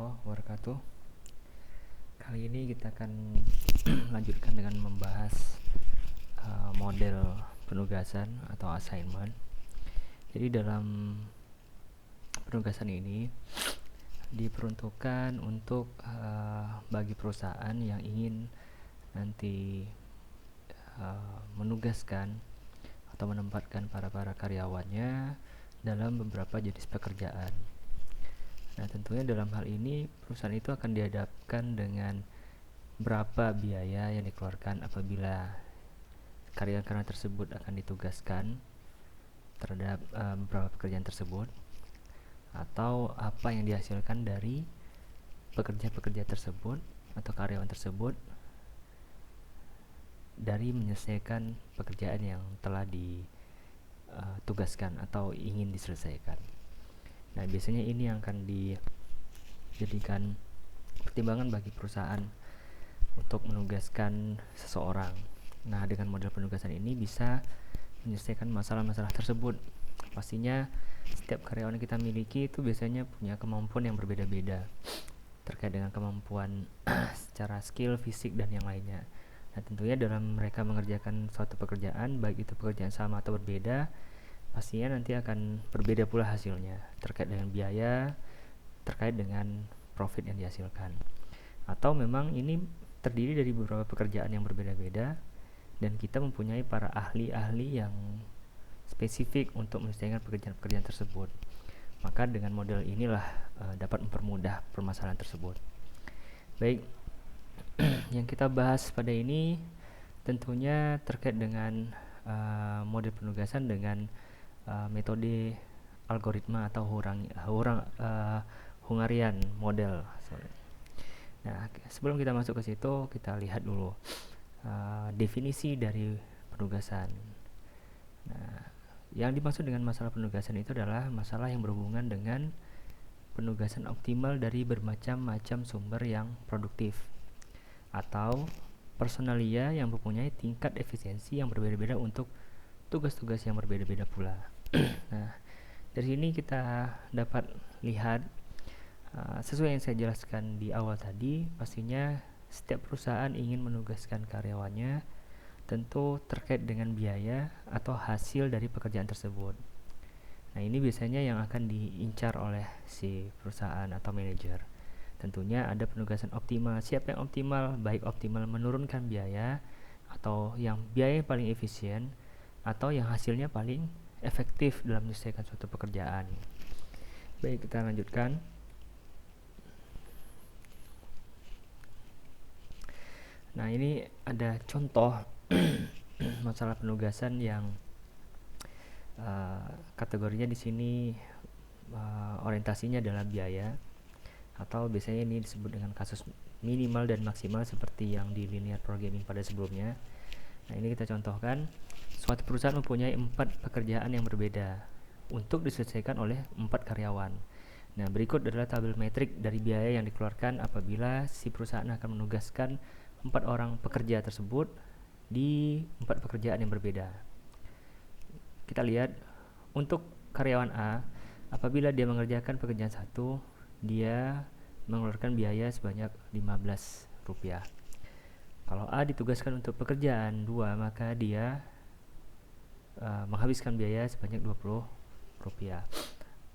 warahmatullahi wabarakatuh. Kali ini kita akan lanjutkan dengan membahas model penugasan atau assignment. Jadi dalam penugasan ini diperuntukkan untuk bagi perusahaan yang ingin nanti menugaskan atau menempatkan para karyawannya dalam beberapa jenis pekerjaan. Nah, tentunya dalam hal ini perusahaan itu akan dihadapkan dengan berapa biaya yang dikeluarkan apabila karyawan tersebut akan ditugaskan terhadap beberapa pekerjaan tersebut, atau apa yang dihasilkan dari pekerja-pekerja tersebut atau karyawan tersebut dari menyelesaikan pekerjaan yang telah ditugaskan atau ingin diselesaikan. Nah, biasanya ini yang akan dijadikan pertimbangan bagi perusahaan untuk menugaskan seseorang. Nah, dengan model penugasan ini bisa menyelesaikan masalah-masalah tersebut. Pastinya setiap karyawan yang kita miliki itu biasanya punya kemampuan yang berbeda-beda terkait dengan kemampuan secara skill, fisik, dan yang lainnya. Nah, tentunya dalam mereka mengerjakan suatu pekerjaan, baik itu pekerjaan sama atau berbeda, pastinya nanti akan berbeda pula hasilnya terkait dengan biaya, terkait dengan profit yang dihasilkan. Atau memang ini terdiri dari beberapa pekerjaan yang berbeda-beda dan kita mempunyai para ahli-ahli yang spesifik untuk menyelesaikan pekerjaan-pekerjaan tersebut. Maka dengan model inilah dapat mempermudah permasalahan tersebut. Baik, yang kita bahas pada ini tentunya terkait dengan model penugasan dengan metode algoritma atau Hungarian model. Nah, sebelum kita masuk ke situ, kita lihat dulu definisi dari penugasan. Nah, yang dimaksud dengan masalah penugasan itu adalah masalah yang berhubungan dengan penugasan optimal dari bermacam-macam sumber yang produktif atau personalia yang mempunyai tingkat efisiensi yang berbeda-beda untuk tugas-tugas yang berbeda-beda pula. Nah, dari sini kita dapat lihat sesuai yang saya jelaskan di awal tadi, pastinya setiap perusahaan ingin menugaskan karyawannya tentu terkait dengan biaya atau hasil dari pekerjaan tersebut. Nah, ini biasanya yang akan diincar oleh si perusahaan atau manajer. Tentunya ada penugasan optimal. Siapa yang optimal? Baik optimal menurunkan biaya, atau yang biaya paling efisien, atau yang hasilnya paling efektif dalam menyelesaikan suatu pekerjaan. Baik, kita lanjutkan. Nah, ini ada contoh masalah penugasan yang kategorinya di sini orientasinya adalah biaya, atau biasanya ini disebut dengan kasus minimal dan maksimal seperti yang di linear programming pada sebelumnya. Nah, ini kita contohkan, suatu perusahaan mempunyai 4 pekerjaan yang berbeda untuk diselesaikan oleh 4 karyawan. Nah, berikut adalah tabel metrik dari biaya yang dikeluarkan apabila si perusahaan akan menugaskan 4 orang pekerja tersebut di 4 pekerjaan yang berbeda. Kita lihat untuk karyawan A, apabila dia mengerjakan pekerjaan 1, dia mengeluarkan biaya sebanyak Rp15. Kalau A ditugaskan untuk pekerjaan 2, maka dia menghabiskan biaya sebanyak Rp20.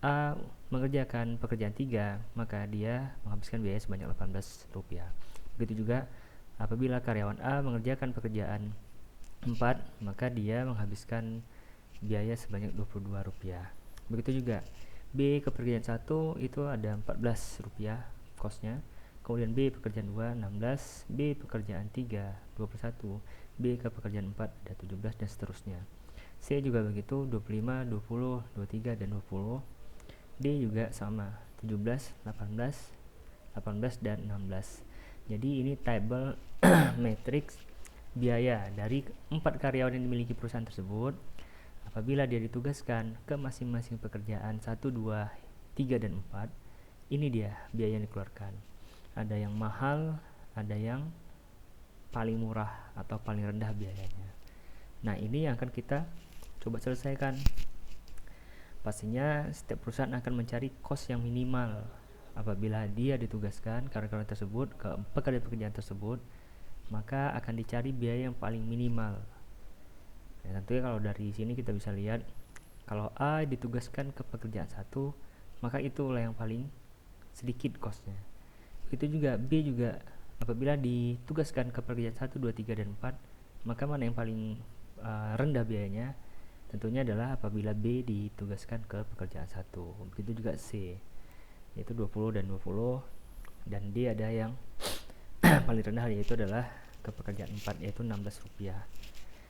A mengerjakan pekerjaan 3, maka dia menghabiskan biaya sebanyak Rp18. Begitu juga apabila karyawan A mengerjakan pekerjaan 4, maka dia menghabiskan biaya sebanyak Rp22. Begitu juga B ke pekerjaan 1 itu ada Rp14 kosnya. Kemudian B pekerjaan 2 16, B pekerjaan 3 21, B ke pekerjaan 4 ada 17 dan seterusnya. C juga begitu, 25, 20, 23 dan 20. D juga sama, 17, 18, 18 dan 16. Jadi ini table matrix biaya dari 4 karyawan yang dimiliki perusahaan tersebut apabila dia ditugaskan ke masing-masing pekerjaan 1, 2, 3 dan 4. Ini dia biaya yang dikeluarkan. Ada yang mahal, ada yang paling murah atau paling rendah biayanya. Nah, ini yang akan kita coba selesaikan. Pastinya setiap perusahaan akan mencari cost yang minimal apabila dia ditugaskan karyawan tersebut ke pekerjaan tersebut, maka akan dicari biaya yang paling minimal. Nah, tentunya kalau dari sini kita bisa lihat kalau A ditugaskan ke pekerjaan 1, maka itulah yang paling sedikit costnya. Begitu juga B juga, apabila ditugaskan ke pekerjaan 1, 2, 3, dan 4, maka mana yang paling rendah biayanya? Tentunya adalah apabila B ditugaskan ke pekerjaan 1. Begitu juga C, yaitu 20 dan 20, dan D ada yang paling rendah, yaitu adalah ke pekerjaan 4, yaitu Rp16.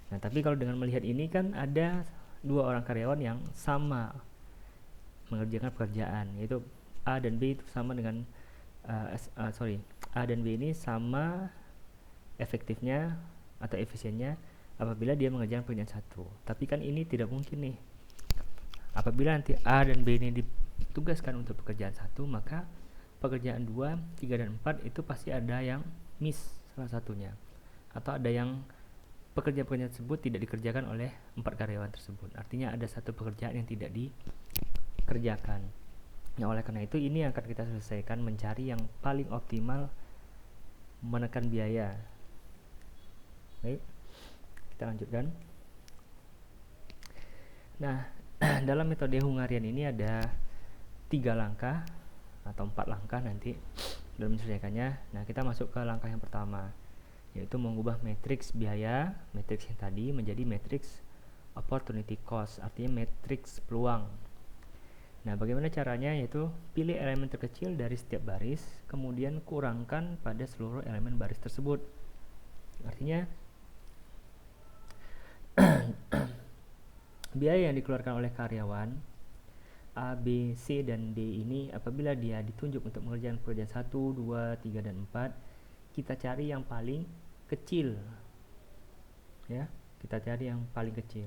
Nah, tapi kalau dengan melihat ini kan ada 2 orang karyawan yang sama mengerjakan pekerjaan, yaitu A dan B itu sama dengan A dan B ini sama efektifnya atau efisiennya apabila dia mengerjakan pekerjaan 1. Tapi kan ini tidak mungkin nih. Apabila nanti A dan B ini ditugaskan untuk pekerjaan 1, maka pekerjaan 2, 3, dan 4 itu pasti ada yang miss salah satunya, atau ada yang pekerjaan tersebut tidak dikerjakan oleh 4 karyawan tersebut. Artinya ada satu pekerjaan yang tidak dikerjakan. Nah, oleh karena itu ini akan kita selesaikan mencari yang paling optimal menekan biaya. Baik, kita lanjutkan. Nah, dalam metode Hungarian ini ada 3 langkah atau 4 langkah nanti dalam menyelesaikannya. Nah, kita masuk ke langkah yang pertama, yaitu mengubah matriks biaya, matriks yang tadi, menjadi matriks opportunity cost, artinya matriks peluang. Nah, bagaimana caranya? Yaitu pilih elemen terkecil dari setiap baris, kemudian kurangkan pada seluruh elemen baris tersebut. Artinya biaya yang dikeluarkan oleh karyawan A, B, C, dan D ini apabila dia ditunjuk untuk mengerjakan pekerjaan 1, 2, 3, dan 4, kita cari yang paling kecil, ya, kita cari yang paling kecil.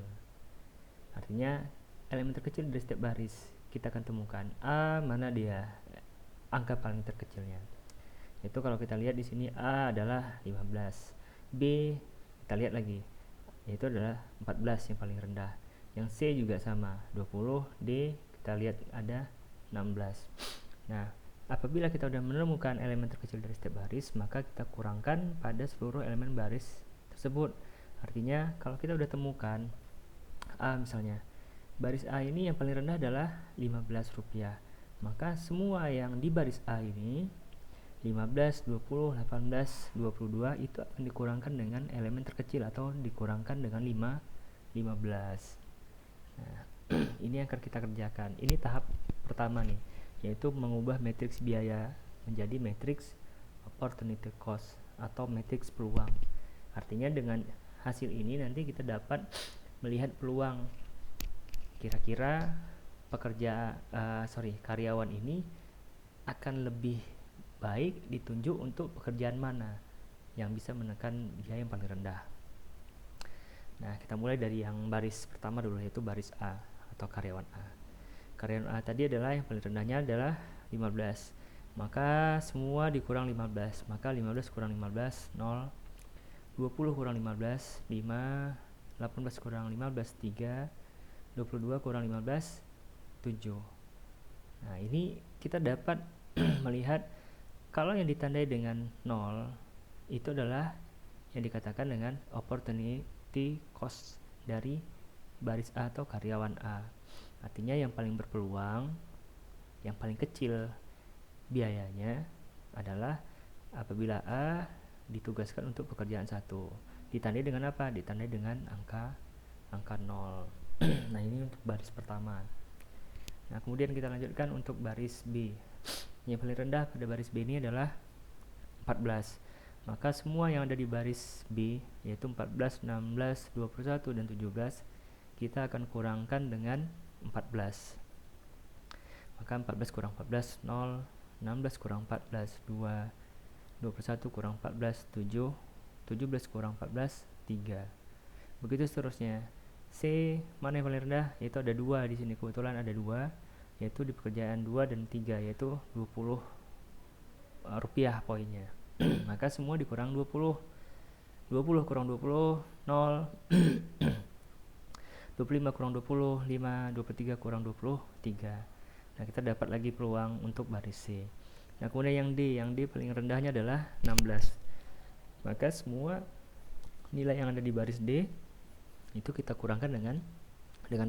Artinya elemen terkecil dari setiap baris kita akan temukan. A, mana dia angka paling terkecilnya? Itu kalau kita lihat di sini A adalah 15, B kita lihat lagi, yaitu adalah 14 yang paling rendah. Yang C juga sama 20, D kita lihat ada 16. Nah, apabila kita sudah menemukan elemen terkecil dari setiap baris, maka kita kurangkan pada seluruh elemen baris tersebut. Artinya kalau kita sudah temukan A misalnya, baris A ini yang paling rendah adalah Rp15, maka semua yang di baris A ini 15, 20, 18, 22 itu akan dikurangkan dengan elemen terkecil atau dikurangkan dengan 15. Nah, ini yang akan kita kerjakan. Ini tahap pertama nih, yaitu mengubah matriks biaya menjadi matriks opportunity cost atau matriks peluang. Artinya dengan hasil ini nanti kita dapat melihat peluang kira-kira karyawan ini akan lebih baik ditunjuk untuk pekerjaan mana yang bisa menekan biaya yang paling rendah. Nah, kita mulai dari yang baris pertama dulu, yaitu baris A atau karyawan A. Karyawan A tadi adalah yang paling rendahnya adalah 15, maka semua dikurang 15, maka 15 kurang 15, 0, 20 kurang 15, 5, 18 kurang 15, 3, 22 kurang 15, 7. Nah, ini kita dapat melihat kalau yang ditandai dengan 0 itu adalah yang dikatakan dengan opportunity cost dari baris A atau karyawan A. Artinya yang paling berpeluang, yang paling kecil biayanya adalah apabila A ditugaskan untuk pekerjaan 1. Ditandai dengan apa? Ditandai dengan angka 0. Nah, ini untuk baris pertama. Nah, kemudian kita lanjutkan untuk baris B. Yang paling rendah pada baris B ini adalah 14. Maka semua yang ada di baris B, yaitu 14, 16, 21, dan 17, kita akan kurangkan dengan 14. Maka 14 kurang 14, 0, 16 kurang 14, 2, 21 kurang 14, 7, 17 kurang 14, 3. Begitu seterusnya. C mana yang paling rendah? Yaitu ada 2 di sini, kebetulan ada 2, yaitu di pekerjaan 2 dan 3, yaitu 20 rupiah poinnya. Maka semua dikurang 20. 20 kurang 20, 0. 25 kurang 20, 5. 23 kurang 23. Nah, kita dapat lagi peluang untuk baris C. Nah kemudian yang D paling rendahnya adalah 16. Maka semua nilai yang ada di baris D itu kita kurangkan dengan 16.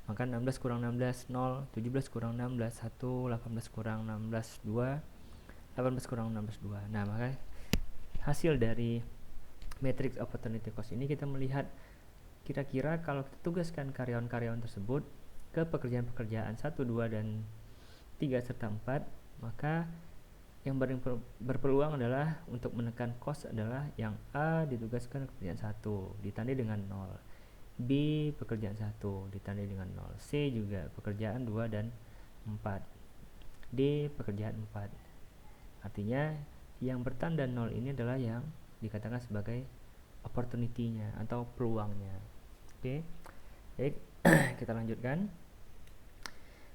Maka 16 kurang 16 0, 17 kurang 16 1, 18 kurang 16 2, 18 kurang 16 2. Nah maka hasil dari matrix opportunity cost ini kita melihat kira-kira kalau kita tugaskan karyawan-karyawan tersebut ke pekerjaan-pekerjaan 1, 2, dan 3 serta 4, maka yang berpeluang adalah untuk menekan cost adalah yang A ditugaskan ke pekerjaan 1 ditandai dengan 0, B pekerjaan 1 ditandai dengan 0, C juga pekerjaan 2 dan 4, D pekerjaan 4. Artinya yang bertanda 0 ini adalah yang dikatakan sebagai opportunity-nya atau peluangnya. Oke. Baik, kita lanjutkan.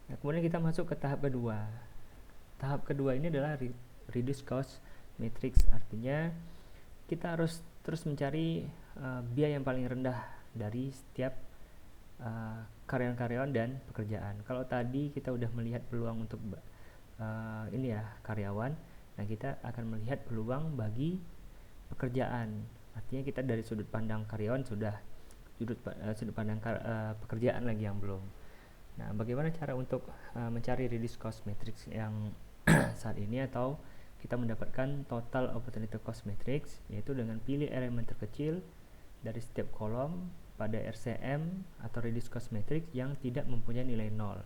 Nah, kemudian kita masuk ke tahap kedua. Tahap kedua ini adalah reduce cost matrix. Artinya kita harus terus mencari biaya yang paling rendah dari setiap karyawan-karyawan dan pekerjaan. Kalau tadi kita udah melihat peluang untuk karyawan, nah kita akan melihat peluang bagi pekerjaan. Artinya kita dari sudut pandang karyawan sudah, sudut pandang pekerjaan lagi yang belum. Nah, bagaimana cara untuk mencari reduce cost matrix yang saat ini, atau kita mendapatkan total opportunity cost matrix, yaitu dengan pilih elemen terkecil dari setiap kolom pada RCM atau reduce cost matrix yang tidak mempunyai nilai 0.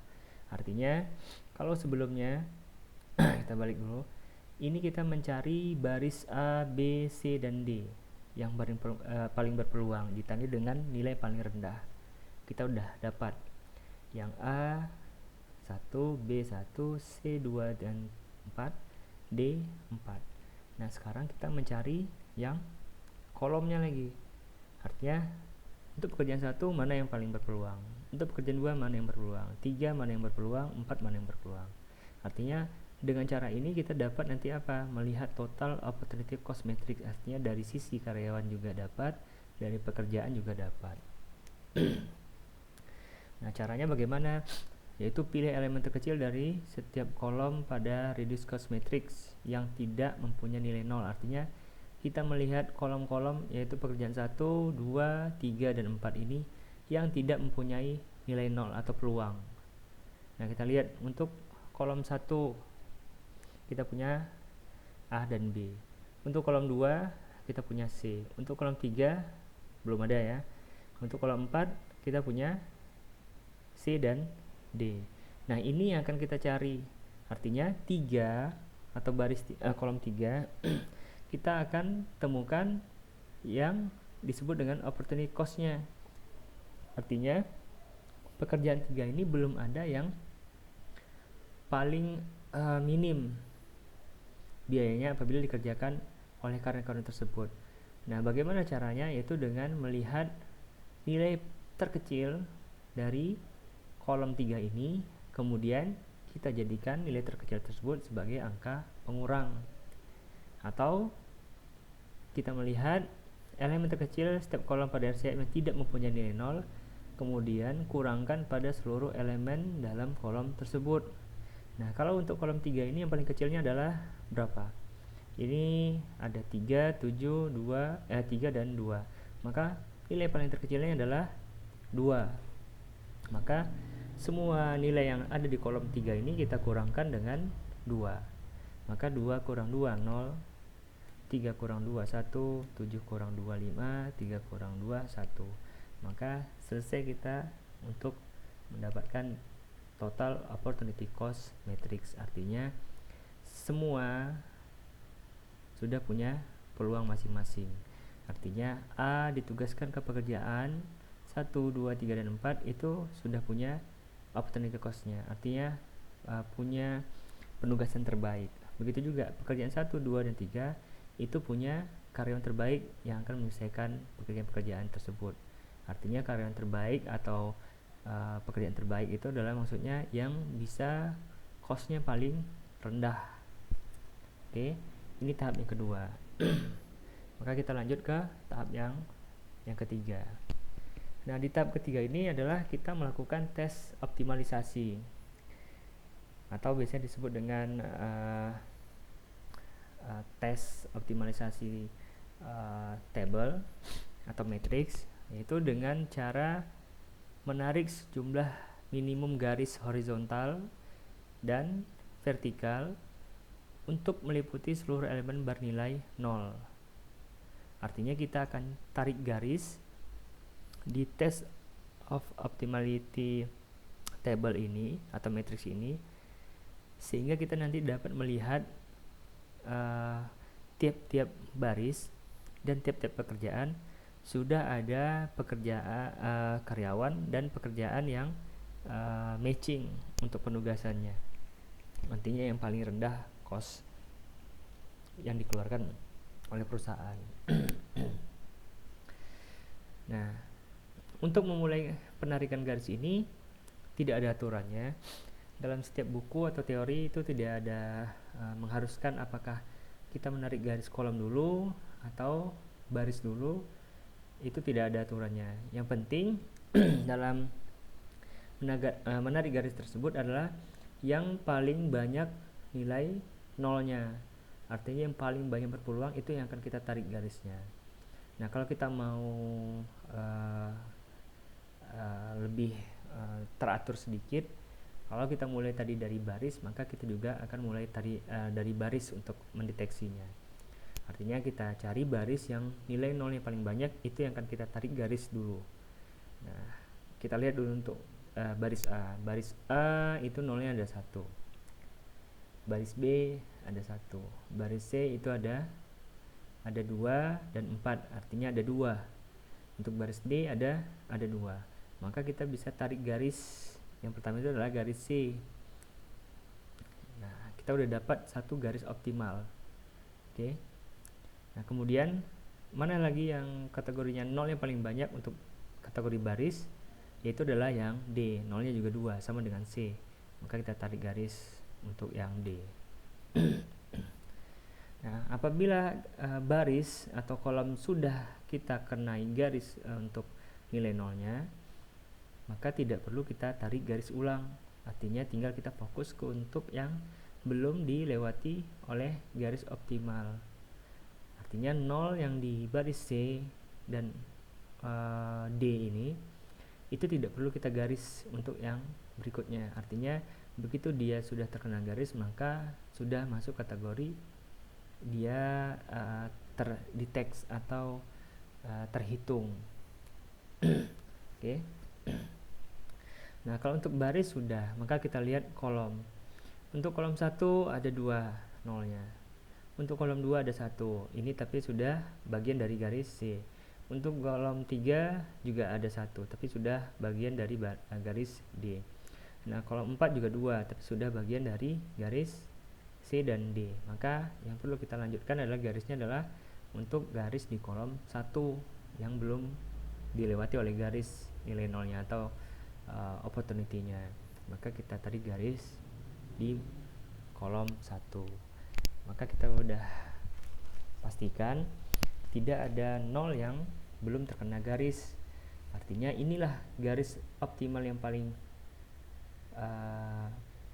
Artinya kalau sebelumnya kita balik dulu, ini kita mencari baris A, B, C, dan D yang paling berpeluang ditandai dengan nilai paling rendah. Kita udah dapat yang A 1, B 1, C 2 dan 4, D 4. Nah sekarang kita mencari yang kolomnya lagi. Artinya untuk pekerjaan 1 mana yang paling berpeluang, untuk pekerjaan 2 mana yang berpeluang, 3 mana yang berpeluang, 4 mana yang berpeluang. Artinya dengan cara ini kita dapat nanti apa? Melihat total opportunity cost matrix. Artinya dari sisi karyawan juga dapat, dari pekerjaan juga dapat. Nah caranya bagaimana? Yaitu pilih elemen terkecil dari setiap kolom pada reduce cost matrix yang tidak mempunyai nilai 0. Artinya kita melihat kolom-kolom yaitu pekerjaan 1, 2, 3, dan 4 ini yang tidak mempunyai nilai 0 atau peluang. Nah kita lihat untuk kolom 1 kita punya A dan B. Untuk kolom 2 kita punya C. Untuk kolom 3 belum ada ya. Untuk kolom 4 kita punya C dan D. Nah ini yang akan kita cari. Artinya 3 atau kolom 3 kita akan temukan yang disebut dengan opportunity cost-nya. Artinya pekerjaan 3 ini belum ada yang paling minim biayanya apabila dikerjakan oleh karyawan tersebut. Nah bagaimana caranya? Yaitu dengan melihat nilai terkecil dari kolom 3 ini, kemudian kita jadikan nilai terkecil tersebut sebagai angka pengurang. Atau kita melihat elemen terkecil setiap kolom pada RCM yang tidak mempunyai nilai 0, kemudian kurangkan pada seluruh elemen dalam kolom tersebut. Nah kalau untuk kolom 3 ini yang paling kecilnya adalah berapa? Ini ada 3, 7, 2, 3 dan 2. Maka nilai paling terkecilnya adalah 2. Maka semua nilai yang ada di kolom 3 ini kita kurangkan dengan 2. Maka 2 kurang 2 0, 3 kurang 2 1, 7 kurang 2 5, 3 kurang 2 1. Maka selesai kita untuk mendapatkan total opportunity cost matrix. Artinya semua sudah punya peluang masing-masing. Artinya A ditugaskan ke pekerjaan 1, 2, 3, dan 4 itu sudah punya opportunity cost-nya. Artinya punya penugasan terbaik. Begitu juga pekerjaan 1, 2, dan 3 itu punya karyawan terbaik yang akan menyelesaikan pekerjaan-pekerjaan tersebut. Artinya karyawan terbaik atau pekerjaan terbaik itu adalah maksudnya yang bisa cost-nya paling rendah. Oke, ini tahap yang kedua. Maka kita lanjut ke tahap yang ketiga. Nah di tahap ketiga ini adalah kita melakukan tes optimalisasi. atau biasanya disebut dengan tes optimalisasi table atau matrix, yaitu dengan cara menarik sejumlah minimum garis horizontal dan vertikal untuk meliputi seluruh elemen bernilai 0. Artinya kita akan tarik garis di test of optimality table ini atau matrix ini, sehingga kita nanti dapat melihat tiap-tiap baris dan tiap-tiap pekerjaan sudah ada karyawan dan pekerjaan yang matching untuk penugasannya. Nantinya yang paling rendah cost yang dikeluarkan oleh perusahaan. Nah, untuk memulai penarikan garis ini tidak ada aturannya. Dalam setiap buku atau teori itu tidak ada mengharuskan apakah kita menarik garis kolom dulu atau baris dulu. Itu tidak ada aturannya. Yang penting dalam menarik garis tersebut adalah yang paling banyak nilai nolnya. Artinya yang paling banyak berpeluang itu yang akan kita tarik garisnya. Nah, kalau kita mau lebih teratur sedikit, kalau kita mulai tadi dari baris, maka kita juga akan mulai dari baris untuk mendeteksinya. Artinya kita cari baris yang nilai nolnya paling banyak, itu yang akan kita tarik garis dulu. Nah, kita lihat dulu untuk baris A. Baris A itu nolnya ada 1. Baris B ada 1. Baris C itu ada 2 dan 4, artinya ada 2. Untuk baris D ada 2. Maka kita bisa tarik garis yang pertama itu adalah garis C. Nah, kita udah dapat satu garis optimal. Oke. Nah, kemudian mana lagi yang kategorinya 0 yang paling banyak untuk kategori baris, yaitu adalah yang D, nolnya juga 2 sama dengan C. Maka kita tarik garis untuk yang D. Nah, apabila baris atau kolom sudah kita kenai garis untuk nilai nolnya, maka tidak perlu kita tarik garis ulang. Artinya tinggal kita fokus ke untuk yang belum dilewati oleh garis optimal. Artinya 0 yang di baris C dan D ini itu tidak perlu kita garis untuk yang berikutnya. Artinya begitu dia sudah terkena garis, maka sudah masuk kategori dia terdeteksi atau terhitung. Oke. Nah, kalau untuk baris sudah, maka kita lihat kolom. Untuk kolom 1 ada 2 nolnya. Untuk kolom 2 ada 1. Ini tapi sudah bagian dari garis C. Untuk kolom 3 juga ada 1, tapi sudah bagian dari garis D. Nah, kolom 4 juga 2, tapi sudah bagian dari garis C dan D. Maka yang perlu kita lanjutkan adalah garisnya adalah untuk garis di kolom 1 yang belum dilewati oleh garis nilai nolnya atau opportunity-nya. Maka kita tarik garis di kolom 1. Maka kita udah pastikan tidak ada 0 yang belum terkena garis. Artinya inilah garis optimal yang paling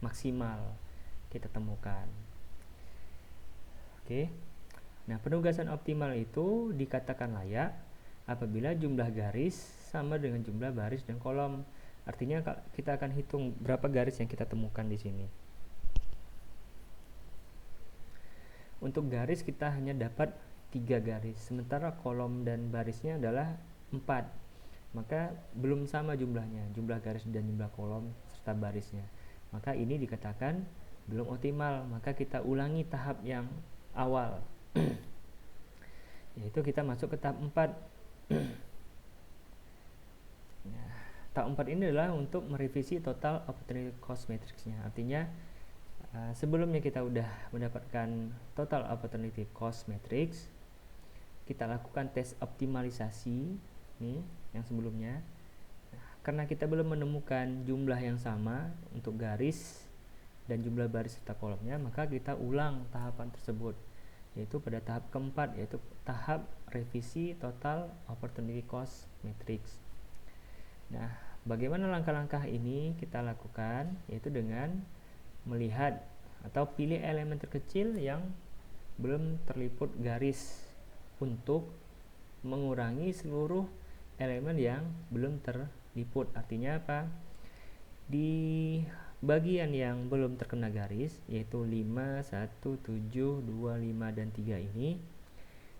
maksimal kita temukan. Oke. Nah, penugasan optimal itu dikatakan layak apabila jumlah garis sama dengan jumlah baris dan kolom. Artinya kita akan hitung berapa garis yang kita temukan di sini. Untuk garis kita hanya dapat 3 garis, sementara kolom dan barisnya adalah 4. Maka belum sama jumlahnya, jumlah garis dan jumlah kolom serta barisnya. Maka ini dikatakan belum optimal. Maka kita ulangi tahap yang awal. Yaitu kita masuk ke tahap 4. Nah, tahap 4 ini adalah untuk merevisi total opportunity cost matrix-nya. Artinya sebelumnya kita udah mendapatkan total opportunity cost matrix, kita lakukan tes optimalisasi nih yang sebelumnya. Karena kita belum menemukan jumlah yang sama untuk garis dan jumlah baris serta kolomnya, maka kita ulang tahapan tersebut, yaitu pada tahap keempat, yaitu tahap revisi total opportunity cost matrix. Nah, bagaimana langkah-langkah ini kita lakukan, yaitu dengan melihat atau pilih elemen terkecil yang belum terliput garis untuk mengurangi seluruh elemen yang belum terliput. Artinya apa? Di bagian yang belum terkena garis, yaitu 5, 1, 7, 2, 5, dan 3 ini,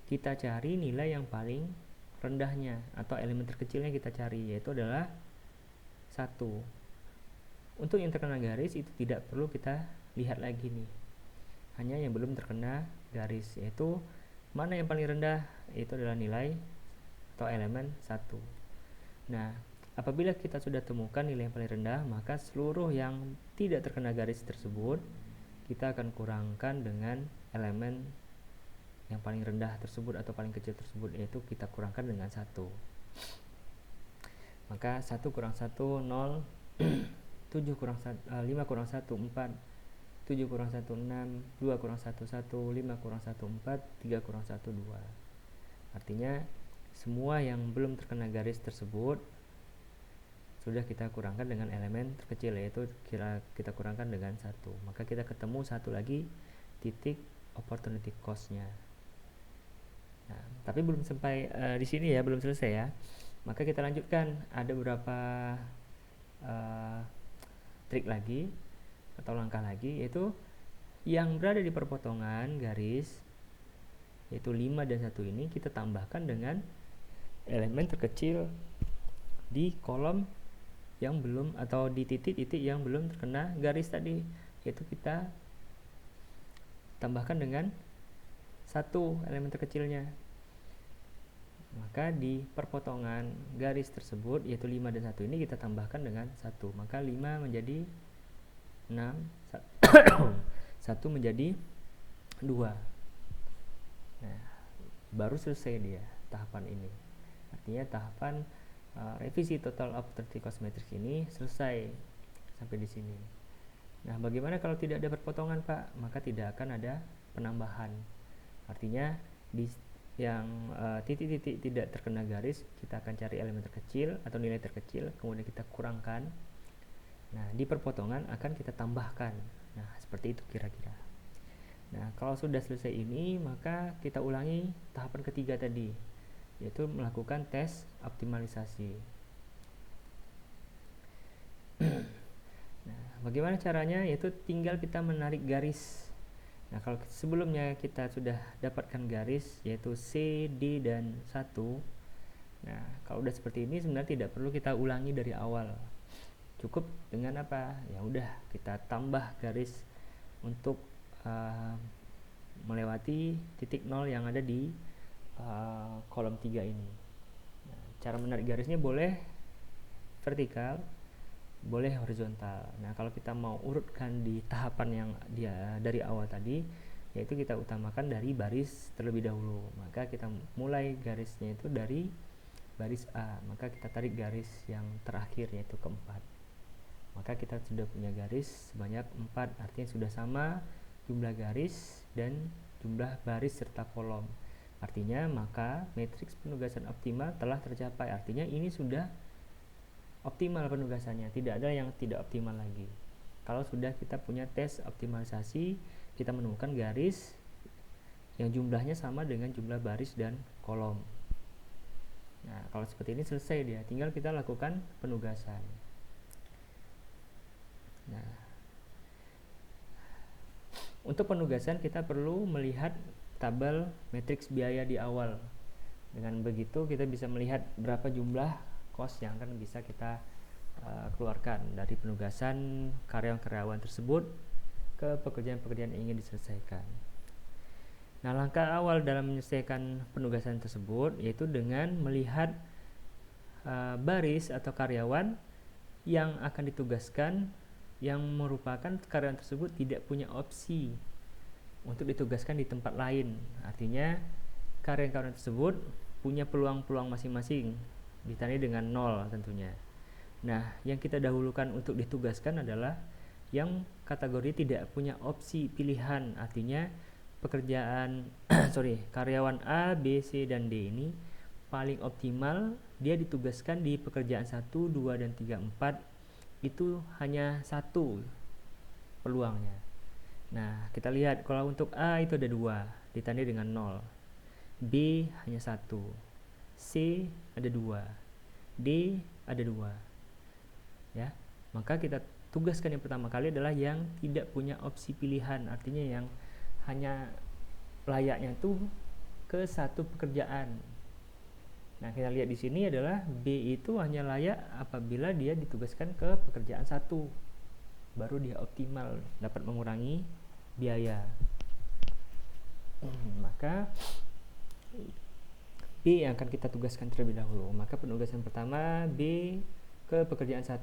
kita cari nilai yang paling rendahnya atau elemen terkecilnya kita cari, yaitu adalah 1. Untuk yang terkena garis itu tidak perlu kita lihat lagi nih, hanya yang belum terkena garis, yaitu mana yang paling rendah, itu adalah nilai atau elemen 1. Nah, apabila kita sudah temukan nilai yang paling rendah, maka seluruh yang tidak terkena garis tersebut kita akan kurangkan dengan elemen yang paling rendah tersebut atau paling kecil tersebut, yaitu kita kurangkan dengan 1. Maka 1 kurang 1 0, 7 kurang 1, 5 kurang 1 4, 7 kurang 1 6, 2 kurang 1 1, 5 kurang 1 4, 3 kurang 1 2. Artinya semua yang belum terkena garis tersebut sudah kita kurangkan dengan elemen terkecil, yaitu kita kurangkan dengan 1. Maka kita ketemu satu lagi titik opportunity cost-nya. Nah, tapi belum sampai di sini ya, belum selesai ya. Maka kita lanjutkan, ada beberapa trik lagi atau langkah lagi, yaitu yang berada di perpotongan garis, yaitu 5 dan 1 ini kita tambahkan dengan elemen terkecil di kolom yang belum, atau di titik-titik yang belum terkena garis tadi, yaitu kita tambahkan dengan 1 elemen terkecilnya. Maka di perpotongan garis tersebut, yaitu 5 dan 1 ini, kita tambahkan dengan 1. Maka 5 menjadi 6, 1 menjadi 2. Nah, baru selesai dia tahapan ini. Artinya tahapan revisi total opportunity cost matrix ini selesai sampai di sini. Nah, bagaimana kalau tidak ada perpotongan, Pak? Maka tidak akan ada penambahan. Artinya di yang titik-titik tidak terkena garis, kita akan cari elemen terkecil atau nilai terkecil, kemudian kita kurangkan. Nah, di perpotongan akan kita tambahkan. Nah, seperti itu kira-kira. Nah, kalau sudah selesai ini, maka kita ulangi tahapan ketiga tadi, yaitu melakukan tes optimalisasi. Nah, bagaimana caranya? Yaitu tinggal kita menarik garis. Nah, kalau sebelumnya kita sudah dapatkan garis, yaitu C, D, dan 1. Nah, kalau udah seperti ini sebenarnya tidak perlu kita ulangi dari awal. Cukup dengan apa? Ya udah, kita tambah garis untuk melewati titik 0 yang ada di kolom 3 ini. Nah, cara menarik garisnya boleh vertikal, boleh horizontal. Nah, kalau kita mau urutkan di tahapan yang dia dari awal tadi, yaitu kita utamakan dari baris terlebih dahulu. Maka kita mulai garisnya itu dari baris A, maka kita tarik garis yang terakhir, yaitu keempat. Maka kita sudah punya garis sebanyak 4, artinya sudah sama jumlah garis dan jumlah baris serta kolom. Artinya maka matriks penugasan optimal telah tercapai. Artinya ini sudah optimal penugasannya, tidak ada yang tidak optimal lagi. Kalau sudah kita punya tes optimalisasi, kita menemukan garis yang jumlahnya sama dengan jumlah baris dan kolom. Nah, kalau seperti ini selesai dia, tinggal kita lakukan penugasan. Nah, untuk penugasan kita perlu melihat tabel matriks biaya di awal. Dengan begitu kita bisa melihat berapa jumlah cost yang akan bisa kita keluarkan dari penugasan karyawan-karyawan tersebut ke pekerjaan-pekerjaan yang ingin diselesaikan. Nah, langkah awal dalam menyelesaikan penugasan tersebut yaitu dengan melihat baris atau karyawan yang akan ditugaskan, yang merupakan karyawan tersebut tidak punya opsi untuk ditugaskan di tempat lain. Artinya karyawan-karyawan tersebut punya peluang-peluang masing-masing, ditandai dengan 0 tentunya. Nah, yang kita dahulukan untuk ditugaskan adalah yang kategori tidak punya opsi pilihan. Artinya pekerjaan karyawan A, B, C, dan D ini paling optimal dia ditugaskan di pekerjaan 1, 2, dan 3, 4. Itu hanya 1 peluangnya. Nah, kita lihat kalau untuk A itu ada 2, ditandai dengan 0. B hanya 1. C ada 2. D ada 2. Ya. Maka kita tugaskan yang pertama kali adalah yang tidak punya opsi pilihan, artinya yang hanya layaknya itu ke satu pekerjaan. Nah, kita lihat di sini adalah B itu hanya layak apabila dia ditugaskan ke pekerjaan 1. Baru dia optimal, dapat mengurangi biaya. Maka B yang akan kita tugaskan terlebih dahulu. Maka penugasan pertama B ke pekerjaan 1.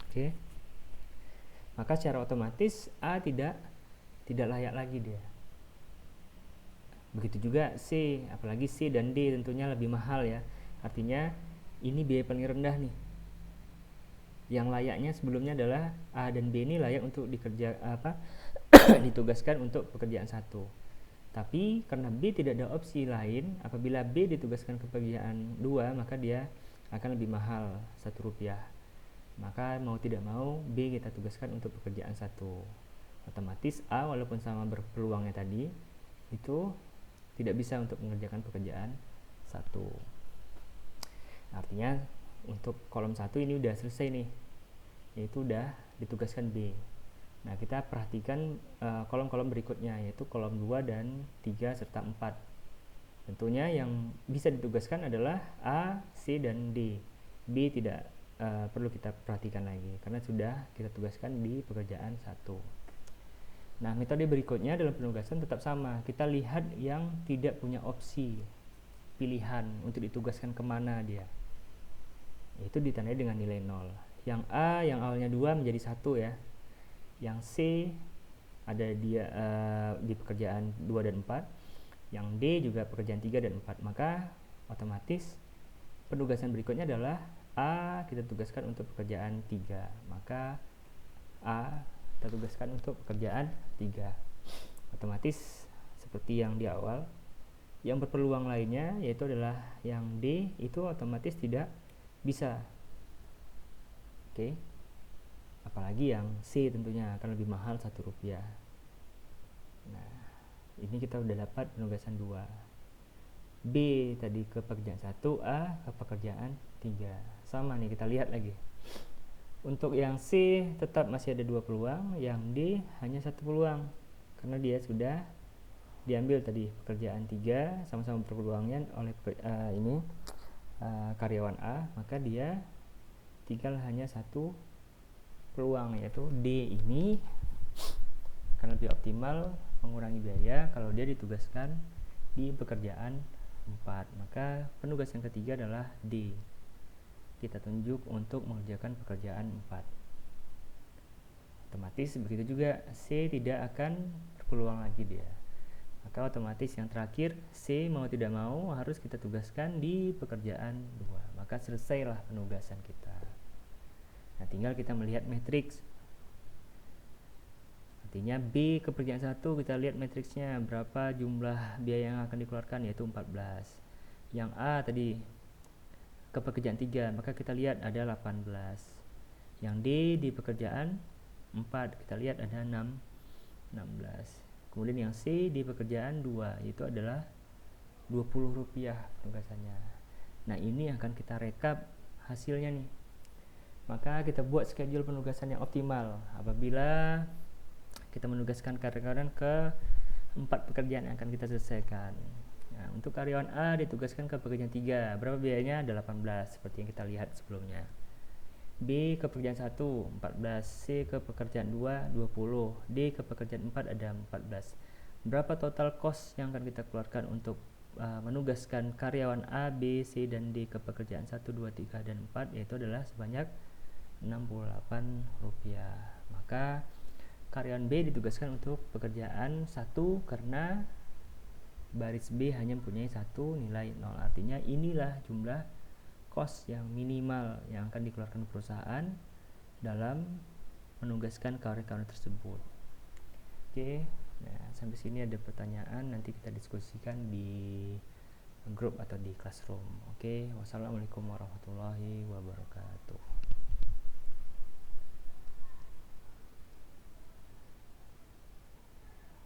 Oke. Maka secara otomatis A tidak layak lagi dia. Begitu juga C, apalagi C dan D tentunya lebih mahal ya. Artinya ini biaya paling rendah nih. Yang layaknya sebelumnya adalah A dan B ini layak untuk ditugaskan untuk pekerjaan 1. Tapi karena B tidak ada opsi lain, apabila B ditugaskan ke pekerjaan 2, maka dia akan lebih mahal Rp1. Maka mau tidak mau B kita tugaskan untuk pekerjaan 1. Otomatis A walaupun sama berpeluangnya tadi, itu tidak bisa untuk mengerjakan pekerjaan 1. Artinya untuk kolom 1 ini udah selesai nih, yaitu udah ditugaskan B. Nah, kita perhatikan kolom-kolom berikutnya, yaitu kolom 2 dan 3 serta 4. Tentunya yang bisa ditugaskan adalah A, C, dan D. B tidak perlu kita perhatikan lagi karena sudah kita tugaskan di pekerjaan 1. Nah, metode berikutnya dalam penugasan tetap sama. Kita lihat yang tidak punya opsi pilihan untuk ditugaskan kemana dia. Itu ditandai dengan nilai 0. Yang A yang awalnya 2 menjadi 1 ya. Yang C ada dia di pekerjaan 2 dan 4. Yang D juga pekerjaan 3 dan 4. Maka otomatis penugasan berikutnya adalah A kita tugaskan untuk pekerjaan 3. Maka A kita tugaskan untuk pekerjaan 3. Otomatis seperti yang di awal. Yang berpeluang lainnya yaitu adalah yang D, itu otomatis tidak bisa. Oke. Apalagi yang C tentunya akan lebih mahal Rp1. Nah, ini kita udah dapat penugasan 2. B tadi ke pekerjaan 1, A ke pekerjaan 3. Sama nih, kita lihat lagi. Untuk yang C tetap masih ada 2 peluang, yang D hanya 1 peluang karena dia sudah diambil tadi pekerjaan 3 sama-sama berpeluangnya oleh karyawan A, maka dia tinggal hanya 1 peluang, yaitu D ini akan lebih optimal mengurangi biaya kalau dia ditugaskan di pekerjaan 4. Maka penugasan ketiga adalah D. Kita tunjuk untuk mengerjakan pekerjaan 4. Otomatis begitu juga C tidak akan berpeluang lagi dia. Maka otomatis yang terakhir C mau tidak mau harus kita tugaskan di pekerjaan 2. Maka selesailah penugasan kita. Nah, tinggal kita melihat matriks. Artinya B ke pekerjaan 1 kita lihat matriksnya berapa jumlah biaya yang akan dikeluarkan, yaitu 14. Yang A tadi ke pekerjaan 3, maka kita lihat ada 18. Yang D di pekerjaan 4 kita lihat ada 16. Kemudian yang C di pekerjaan 2 itu adalah Rp20 penugasannya. Nah, ini akan kita rekap hasilnya nih. Maka kita buat schedule penugasan yang optimal apabila kita menugaskan karyawan ke 4 pekerjaan yang akan kita selesaikan. Nah, untuk karyawan A ditugaskan ke pekerjaan 3, berapa biayanya? Ada 18 seperti yang kita lihat sebelumnya. B ke pekerjaan 1 14, C ke pekerjaan 2 20, D ke pekerjaan 4 ada 14. Berapa total cost yang akan kita keluarkan untuk menugaskan karyawan A, B, C, dan D ke pekerjaan 1, 2, 3, dan 4, yaitu adalah sebanyak Rp68. Maka karyawan B ditugaskan untuk pekerjaan 1 karena baris B hanya mempunyai 1 nilai 0. Artinya inilah jumlah cost yang minimal yang akan dikeluarkan perusahaan dalam menugaskan karyawan tersebut. Oke, nah sampai sini ada pertanyaan, nanti kita diskusikan di grup atau di classroom. Oke, wassalamualaikum warahmatullahi wabarakatuh.